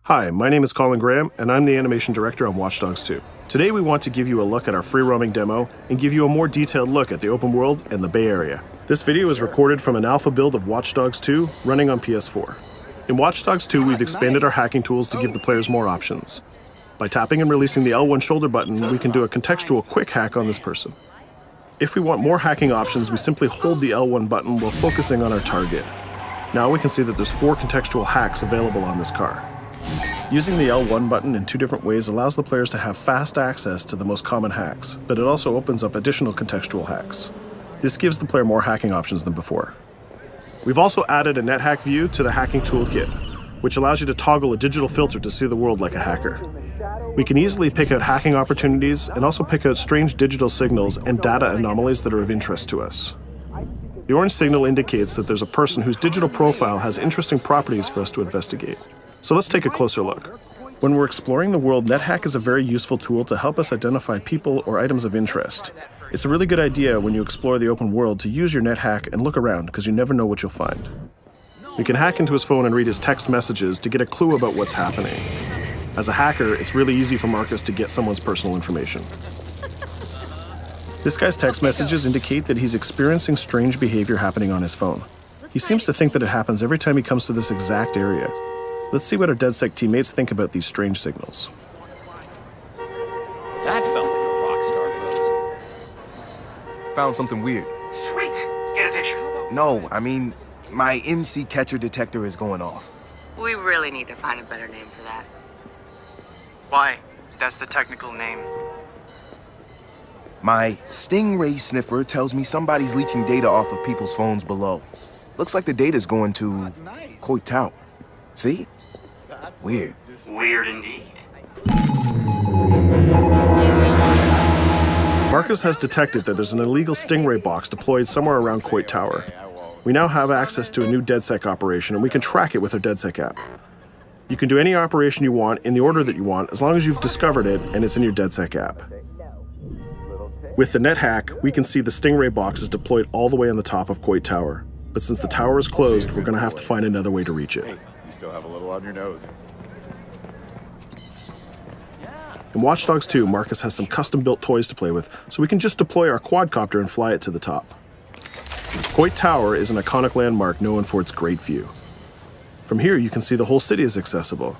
Hi, my name is Colin Graham, and I'm the animation director on Watch Dogs 2. Today we want to give you a look at our free roaming demo and give you a more detailed look at the open world and the Bay Area. This video is recorded from an alpha build of Watch Dogs 2 running on PS4. In Watch Dogs 2, we've expanded our hacking tools to give the players more options. By tapping and releasing the L1 shoulder button, we can do a contextual quick hack on this person. If we want more hacking options, we simply hold the L1 button while focusing on our target. Now we can see that there's 4 contextual hacks available on this car. Using the L1 button in 2 different ways allows the players to have fast access to the most common hacks, but it also opens up additional contextual hacks. This gives the player more hacking options than before. We've also added a NetHack view to the hacking toolkit, which allows you to toggle a digital filter to see the world like a hacker. We can easily pick out hacking opportunities and also pick out strange digital signals and data anomalies that are of interest to us. The orange signal indicates that there's a person whose digital profile has interesting properties for us to investigate. So let's take a closer look. When we're exploring the world, NetHack is a very useful tool to help us identify people or items of interest. It's a really good idea when you explore the open world to use your NetHack and look around, because you never know what you'll find. We can hack into his phone and read his text messages to get a clue about what's happening. As a hacker, it's really easy for Marcus to get someone's personal information. This guy's text messages indicate that he's experiencing strange behavior happening on his phone. He seems to think that it happens every time he comes to this exact area. Let's see what our DedSec teammates think about these strange signals. That felt like a rock star pose. Found something weird. Sweet. Get a picture. No, I mean, my MC catcher detector is going off. We really need to find a better name for that. Why? That's the technical name. My Stingray sniffer tells me somebody's leeching data off of people's phones below. Looks like the data's going to Coit Tower. See? Weird. Weird indeed. Marcus has detected that there's an illegal Stingray box deployed somewhere around Coit Tower. We now have access to a new DedSec operation, and we can track it with our DedSec app. You can do any operation you want in the order that you want, as long as you've discovered it and it's in your DedSec app. With the NetHack, we can see the Stingray box is deployed all the way on the top of Coit Tower. But since the tower is closed, we're going to have to find another way to reach it. You still have a little on your nose. In Watch Dogs 2, Marcus has some custom-built toys to play with, so we can just deploy our quadcopter and fly it to the top. Coit Tower is an iconic landmark known for its great view. From here, you can see the whole city is accessible.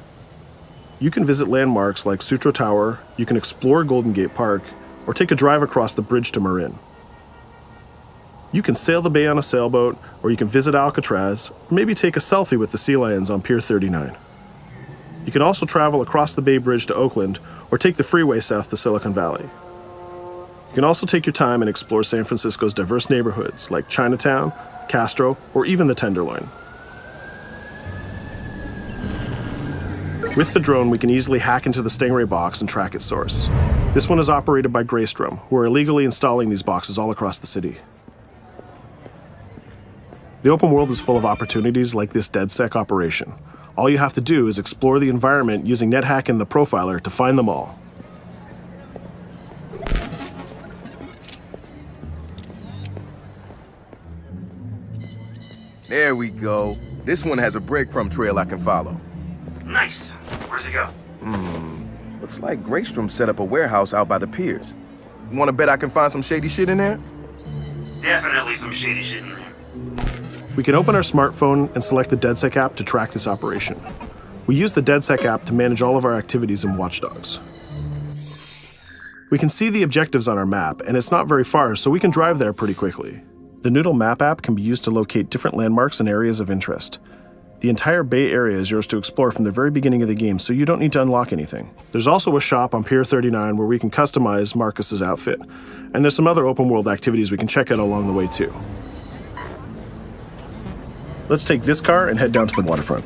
You can visit landmarks like Sutro Tower, you can explore Golden Gate Park, or take a drive across the bridge to Marin. You can sail the bay on a sailboat, or you can visit Alcatraz, or maybe take a selfie with the sea lions on Pier 39. You can also travel across the Bay Bridge to Oakland, or take the freeway south to Silicon Valley. You can also take your time and explore San Francisco's diverse neighborhoods like Chinatown, Castro, or even the Tenderloin. With the drone, we can easily hack into the Stingray box and track its source. This one is operated by Greystrom, who are illegally installing these boxes all across the city. The open world is full of opportunities like this DedSec operation. All you have to do is explore the environment using NetHack and the Profiler to find them all. There we go. This one has a breadcrumb trail I can follow. Nice. Where's it go? Looks like Greystrom set up a warehouse out by the piers. You wanna bet I can find some shady shit in there? Definitely some shady shit in there. We can open our smartphone and select the DedSec app to track this operation. We use the DedSec app to manage all of our activities in Watch Dogs. We can see the objectives on our map, and it's not very far, so we can drive there pretty quickly. The Noodle Map app can be used to locate different landmarks and areas of interest. The entire Bay Area is yours to explore from the very beginning of the game, so you don't need to unlock anything. There's also a shop on Pier 39 where we can customize Marcus's outfit, and there's some other open world activities we can check out along the way too. Let's take this car and head down to the waterfront.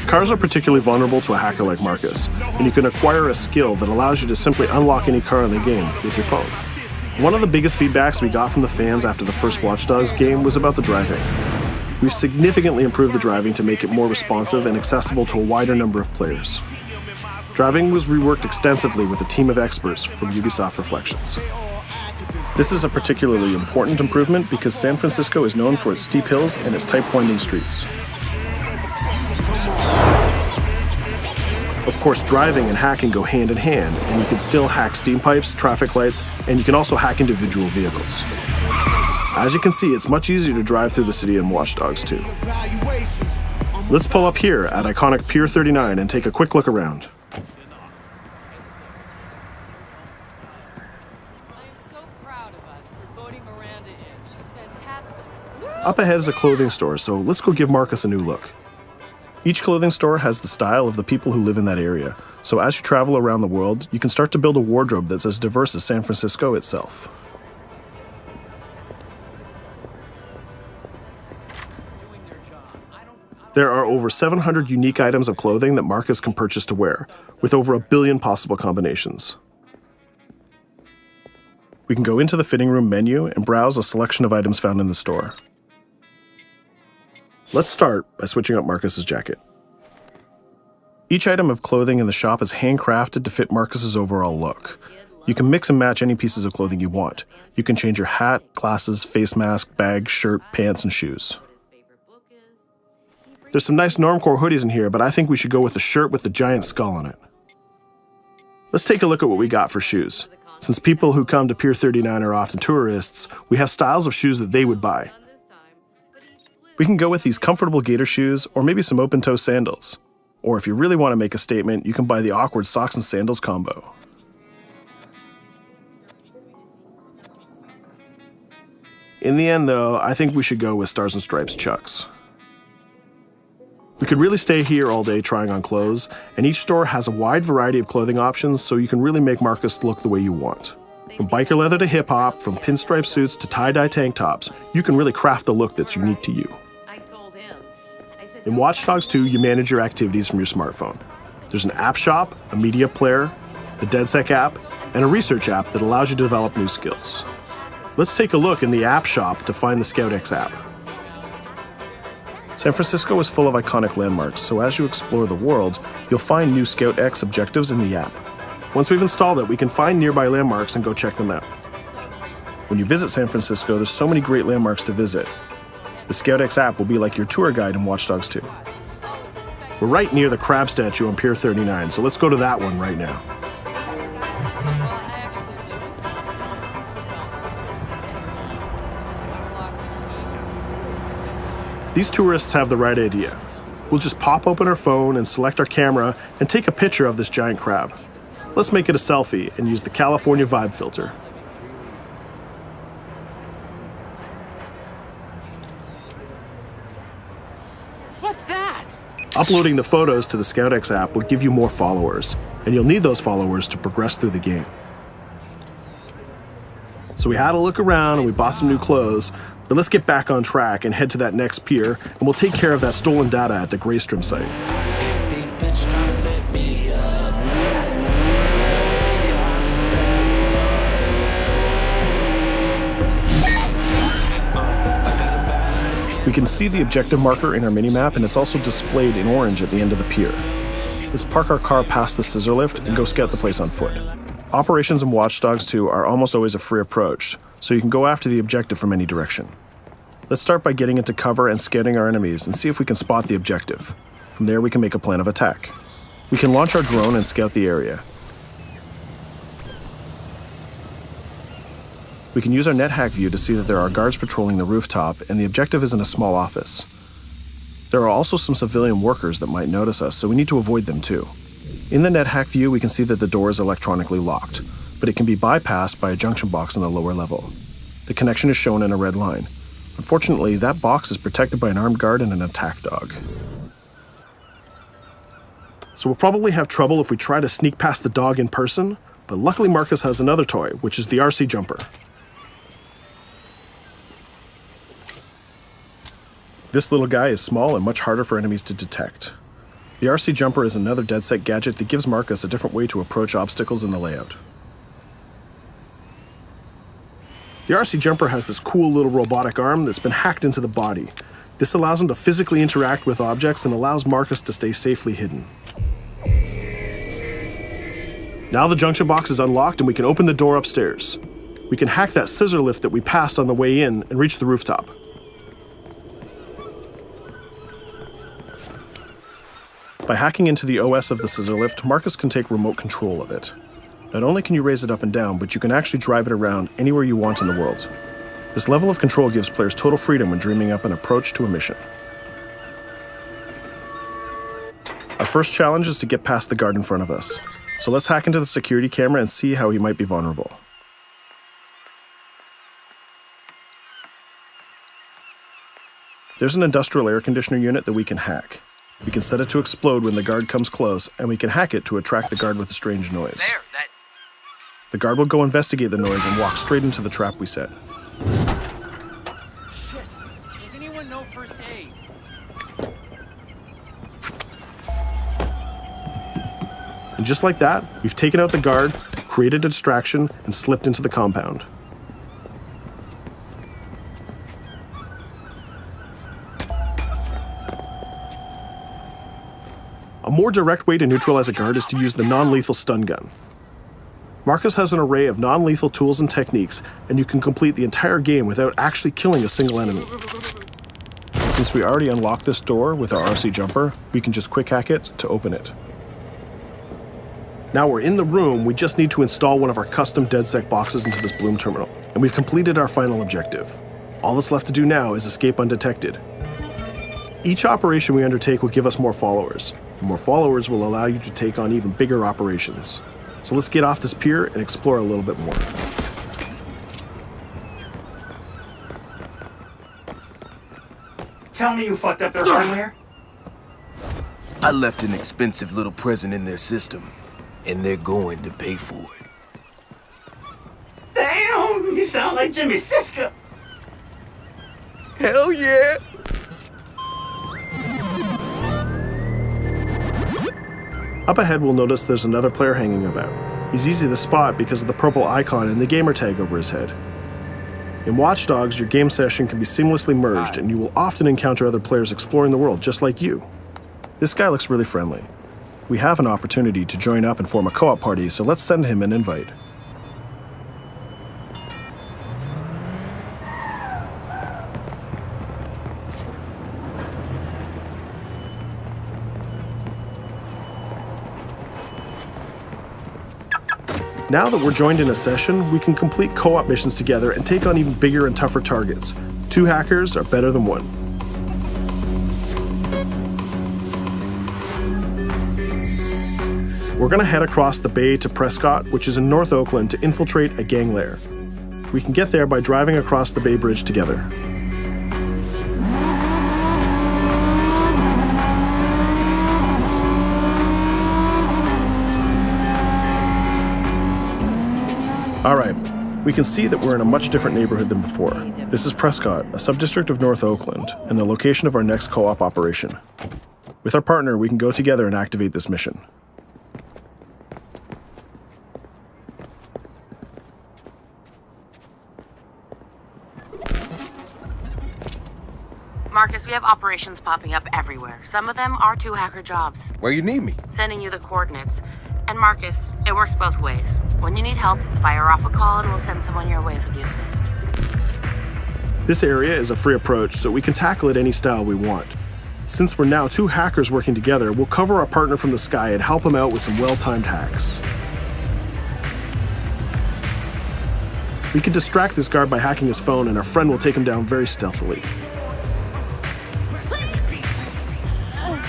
Cars are particularly vulnerable to a hacker like Marcus, and you can acquire a skill that allows you to simply unlock any car in the game with your phone. One of the biggest feedbacks we got from the fans after the first Watch Dogs game was about the driving. We've significantly improved the driving to make it more responsive and accessible to a wider number of players. Driving was reworked extensively with a team of experts from Ubisoft Reflections. This is a particularly important improvement because San Francisco is known for its steep hills and its tight winding streets. Of course, driving and hacking go hand in hand, and you can still hack steam pipes, traffic lights, and you can also hack individual vehicles. As you can see, it's much easier to drive through the city in Watch Dogs 2. Let's pull up here at iconic Pier 39 and take a quick look around. I am so proud of us for voting Miranda in. She's fantastic. Up ahead is a clothing store, so let's go give Marcus a new look. Each clothing store has the style of the people who live in that area, so as you travel around the world, you can start to build a wardrobe that's as diverse as San Francisco itself. There are over 700 unique items of clothing that Marcus can purchase to wear, with over 1 billion possible combinations. We can go into the fitting room menu and browse a selection of items found in the store. Let's start by switching up Marcus's jacket. Each item of clothing in the shop is handcrafted to fit Marcus's overall look. You can mix and match any pieces of clothing you want. You can change your hat, glasses, face mask, bag, shirt, pants, and shoes. There's some nice Normcore hoodies in here, but I think we should go with the shirt with the giant skull on it. Let's take a look at what we got for shoes. Since people who come to Pier 39 are often tourists, we have styles of shoes that they would buy. We can go with these comfortable gator shoes or maybe some open-toe sandals. Or if you really want to make a statement, you can buy the awkward socks and sandals combo. In the end, though, I think we should go with Stars and Stripes Chucks. We could really stay here all day trying on clothes, and each store has a wide variety of clothing options, so you can really make Marcus look the way you want. From biker leather to hip-hop, from pinstripe suits to tie-dye tank tops, you can really craft the look that's unique to you. In Watch Dogs 2, you manage your activities from your smartphone. There's an app shop, a media player, the DedSec app, and a research app that allows you to develop new skills. Let's take a look in the app shop to find the ScoutX app. San Francisco is full of iconic landmarks, so as you explore the world, you'll find new ScoutX objectives in the app. Once we've installed it, we can find nearby landmarks and go check them out. When you visit San Francisco, there's so many great landmarks to visit. The ScoutX app will be like your tour guide in Watch Dogs 2. We're right near the crab statue on Pier 39, so let's go to that one right now. These tourists have the right idea. We'll just pop open our phone and select our camera and take a picture of this giant crab. Let's make it a selfie and use the California Vibe filter. What's that? Uploading the photos to the ScoutX app will give you more followers, and you'll need those followers to progress through the game. So we had a look around and we bought some new clothes, but let's get back on track and head to that next pier, and we'll take care of that stolen data at the Greystrom site. We can see the objective marker in our minimap, and it's also displayed in orange at the end of the pier. Let's park our car past the scissor lift and go scout the place on foot. Operations in Watch Dogs 2 are almost always a free approach, so you can go after the objective from any direction. Let's start by getting into cover and scouting our enemies and see if we can spot the objective. From there, we can make a plan of attack. We can launch our drone and scout the area. We can use our NetHack view to see that there are guards patrolling the rooftop, and the objective is in a small office. There are also some civilian workers that might notice us, so we need to avoid them too. In the NetHack view, we can see that the door is electronically locked, but it can be bypassed by a junction box on the lower level. The connection is shown in a red line. Unfortunately, that box is protected by an armed guard and an attack dog. So we'll probably have trouble if we try to sneak past the dog in person, but luckily Marcus has another toy, which is the RC Jumper. This little guy is small and much harder for enemies to detect. The RC Jumper is another DedSec gadget that gives Marcus a different way to approach obstacles in the layout. The RC Jumper has this cool little robotic arm that's been hacked into the body. This allows him to physically interact with objects and allows Marcus to stay safely hidden. Now the junction box is unlocked and we can open the door upstairs. We can hack that scissor lift that we passed on the way in and reach the rooftop. By hacking into the OS of the scissor lift, Marcus can take remote control of it. Not only can you raise it up and down, but you can actually drive it around anywhere you want in the world. This level of control gives players total freedom when dreaming up an approach to a mission. Our first challenge is to get past the guard in front of us. So let's hack into the security camera and see how he might be vulnerable. There's an industrial air conditioner unit that we can hack. We can set it to explode when the guard comes close, and we can hack it to attract the guard with a strange noise. There, that. The guard will go investigate the noise and walk straight into the trap we set. Shit. Does anyone know first aid? And just like that, we've taken out the guard, created a distraction, and slipped into the compound. A more direct way to neutralize a guard is to use the non-lethal stun gun. Marcus has an array of non-lethal tools and techniques, and you can complete the entire game without actually killing a single enemy. Since we already unlocked this door with our RC jumper, we can just quick hack it to open it. Now we're in the room, we just need to install one of our custom DedSec boxes into this Bloom terminal, and we've completed our final objective. All that's left to do now is escape undetected. Each operation we undertake will give us more followers. And more followers will allow you to take on even bigger operations. So let's get off this pier and explore a little bit more. Tell me you fucked up their hardware? I left an expensive little present in their system, and they're going to pay for it. Damn, you sound like Jimmy Siska. Hell yeah! Up ahead, we'll notice there's another player hanging about. He's easy to spot because of the purple icon and the gamer tag over his head. In Watch Dogs, your game session can be seamlessly merged, and you will often encounter other players exploring the world just like you. This guy looks really friendly. We have an opportunity to join up and form a co-op party, so let's send him an invite. Now that we're joined in a session, we can complete co-op missions together and take on even bigger and tougher targets. 2 hackers are better than 1. We're going to head across the bay to Prescott, which is in North Oakland, to infiltrate a gang lair. We can get there by driving across the Bay Bridge together. All right, we can see that we're in a much different neighborhood than before. This is Prescott, a subdistrict of North Oakland, and the location of our next co-op operation. With our partner, we can go together and activate this mission. Marcus, we have operations popping up everywhere. Some of them are 2 hacker jobs. Where you need me? Sending you the coordinates. And Marcus, it works both ways. When you need help, fire off a call and we'll send someone your way for the assist. This area is a free approach, so we can tackle it any style we want. Since we're now 2 hackers working together, we'll cover our partner from the sky and help him out with some well-timed hacks. We can distract this guard by hacking his phone, and our friend will take him down very stealthily.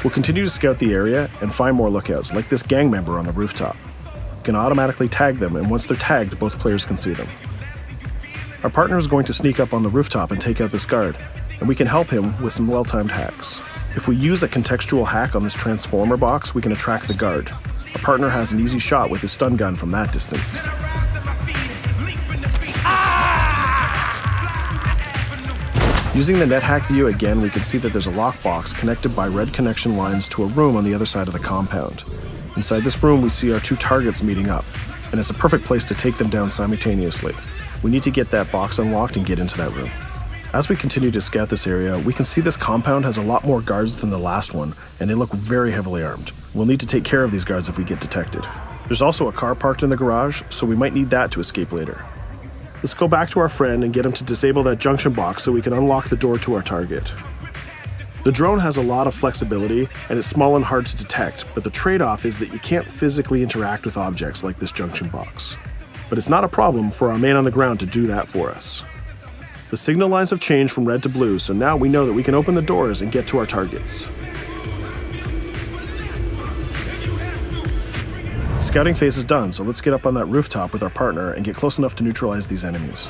We'll continue to scout the area and find more lookouts, like this gang member on the rooftop. We can automatically tag them, and once they're tagged, both players can see them. Our partner is going to sneak up on the rooftop and take out this guard, and we can help him with some well-timed hacks. If we use a contextual hack on this transformer box, we can attract the guard. Our partner has an easy shot with his stun gun from that distance. Using the NetHack view again, we can see that there's a lockbox connected by red connection lines to a room on the other side of the compound. Inside this room, we see our 2 targets meeting up, and it's a perfect place to take them down simultaneously. We need to get that box unlocked and get into that room. As we continue to scout this area, we can see this compound has a lot more guards than the last one, and they look very heavily armed. We'll need to take care of these guards if we get detected. There's also a car parked in the garage, so we might need that to escape later. Let's go back to our friend and get him to disable that junction box so we can unlock the door to our target. The drone has a lot of flexibility and it's small and hard to detect, but the trade-off is that you can't physically interact with objects like this junction box. But it's not a problem for our man on the ground to do that for us. The signal lines have changed from red to blue, so now we know that we can open the doors and get to our targets. Scouting phase is done, so let's get up on that rooftop with our partner and get close enough to neutralize these enemies.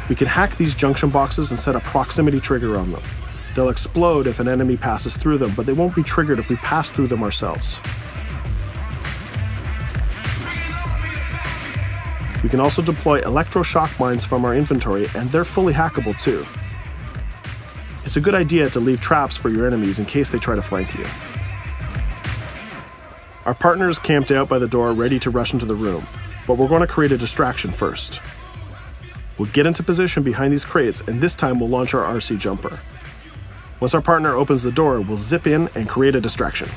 We can hack these junction boxes and set a proximity trigger on them. They'll explode if an enemy passes through them, but they won't be triggered if we pass through them ourselves. We can also deploy electroshock mines from our inventory, and they're fully hackable too. It's a good idea to leave traps for your enemies in case they try to flank you. Our partner is camped out by the door ready to rush into the room, but we're going to create a distraction first. We'll get into position behind these crates, and this time we'll launch our RC jumper. Once our partner opens the door, we'll zip in and create a distraction.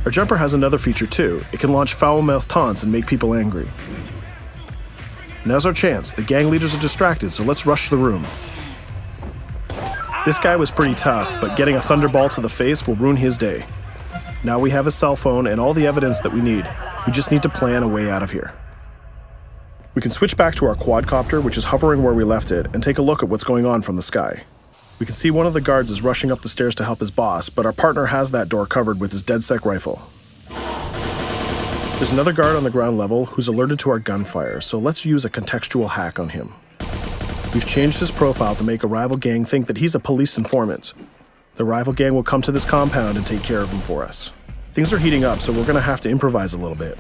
Our jumper has another feature too. It can launch foul-mouthed taunts and make people angry. Now's our chance. The gang leaders are distracted, so let's rush the room. This guy was pretty tough, but getting a thunderbolt to the face will ruin his day. Now we have his cell phone and all the evidence that we need. We just need to plan a way out of here. We can switch back to our quadcopter, which is hovering where we left it, and take a look at what's going on from the sky. We can see one of the guards is rushing up the stairs to help his boss, but our partner has that door covered with his DedSec rifle. There's another guard on the ground level who's alerted to our gunfire, so let's use a contextual hack on him. We've changed his profile to make a rival gang think that he's a police informant. The rival gang will come to this compound and take care of him for us. Things are heating up, so we're gonna have to improvise a little bit.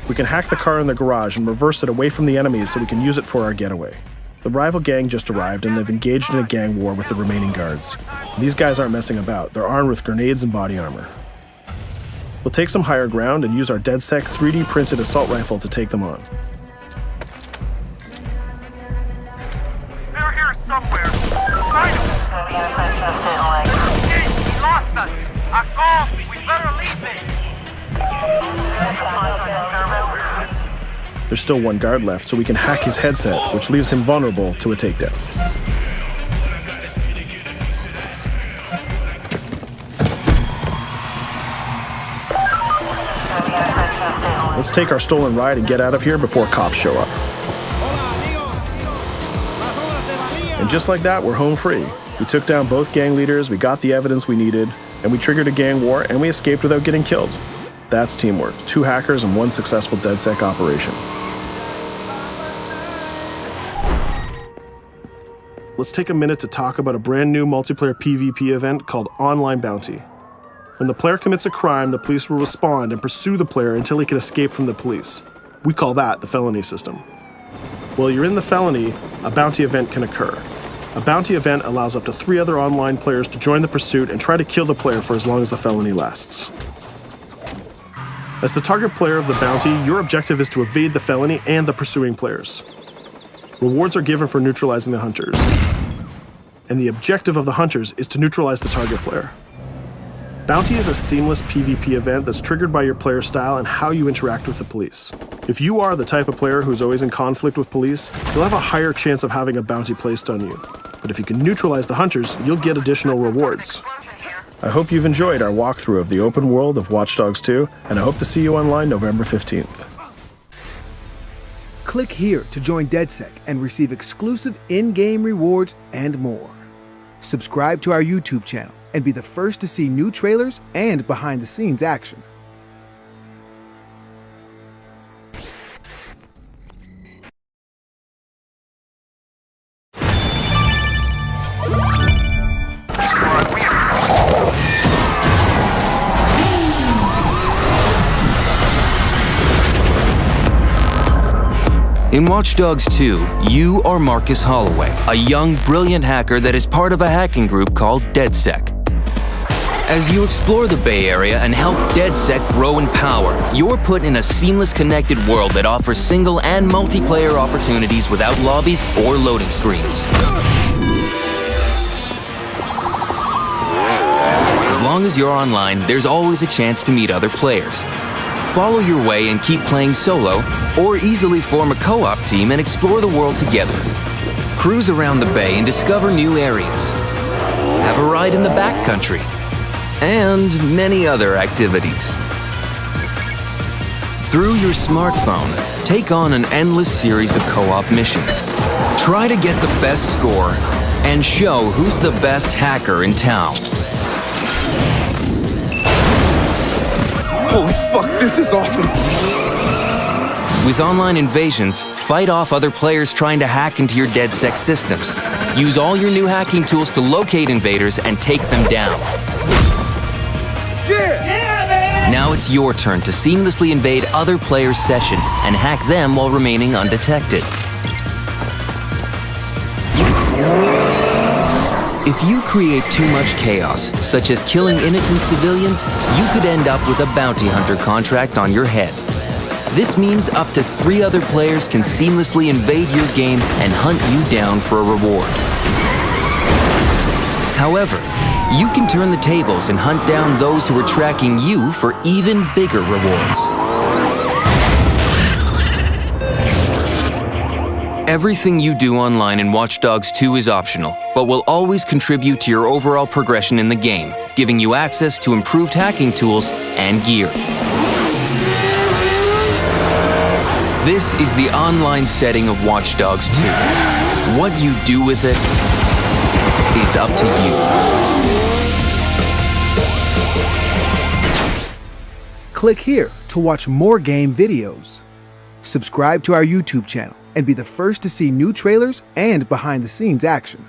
We can hack the car in the garage and reverse it away from the enemies so we can use it for our getaway. The rival gang just arrived and they've engaged in a gang war with the remaining guards. These guys aren't messing about, they're armed with grenades and body armor. We'll take some higher ground and use our DedSec 3D printed assault rifle to take them on. They're here somewhere. Find them. He lost us. A call. We better leave it. There's still one guard left, so we can hack his headset, which leaves him vulnerable to a takedown. Let's take our stolen ride and get out of here before cops show up. And just like that, we're home free. We took down both gang leaders, we got the evidence we needed, and we triggered a gang war, and we escaped without getting killed. That's teamwork. 2 hackers and 1 successful DedSec operation. Let's take a minute to talk about a brand new multiplayer PvP event called Online Bounty. When the player commits a crime, the police will respond and pursue the player until he can escape from the police. We call that the felony system. While you're in the felony, a bounty event can occur. A bounty event allows up to 3 other online players to join the pursuit and try to kill the player for as long as the felony lasts. As the target player of the bounty, your objective is to evade the felony and the pursuing players. Rewards are given for neutralizing the hunters. And the objective of the hunters is to neutralize the target player. Bounty is a seamless PvP event that's triggered by your player style and how you interact with the police. If you are the type of player who's always in conflict with police, you'll have a higher chance of having a bounty placed on you. But if you can neutralize the hunters, you'll get additional rewards. I hope you've enjoyed our walkthrough of the open world of Watch Dogs 2, and I hope to see you online November 15th. Click here to join DedSec and receive exclusive in-game rewards and more. Subscribe to our YouTube channel and be the first to see new trailers and behind-the-scenes action. In Watch Dogs 2, you are Marcus Holloway, a young, brilliant hacker that is part of a hacking group called DedSec. As you explore the Bay Area and help DedSec grow in power, you're put in a seamless, connected world that offers single and multiplayer opportunities without lobbies or loading screens. As long long as you're online, there's always a chance to meet other players. Follow your way and keep playing solo, or easily form a co-op team and explore the world together. Cruise around the bay and discover new areas. Have a ride in the backcountry. And many other activities. Through your smartphone, take on an endless series of co-op missions. Try to get the best score and show who's the best hacker in town. Holy fuck, this is awesome! With online invasions, fight off other players trying to hack into your DedSec systems. Use all your new hacking tools to locate invaders and take them down. Now it's your turn to seamlessly invade other players' session and hack them while remaining undetected. If you create too much chaos, such as killing innocent civilians, you could end up with a bounty hunter contract on your head. This means up to 3 other players can seamlessly invade your game and hunt you down for a reward. However, you can turn the tables and hunt down those who are tracking you for even bigger rewards. Everything you do online in Watch Dogs 2 is optional, but will always contribute to your overall progression in the game, giving you access to improved hacking tools and gear. This is the online setting of Watch Dogs 2. What you do with it is up to you. Click here to watch more game videos. Subscribe to our YouTube channel and be the first to see new trailers and behind-the-scenes action.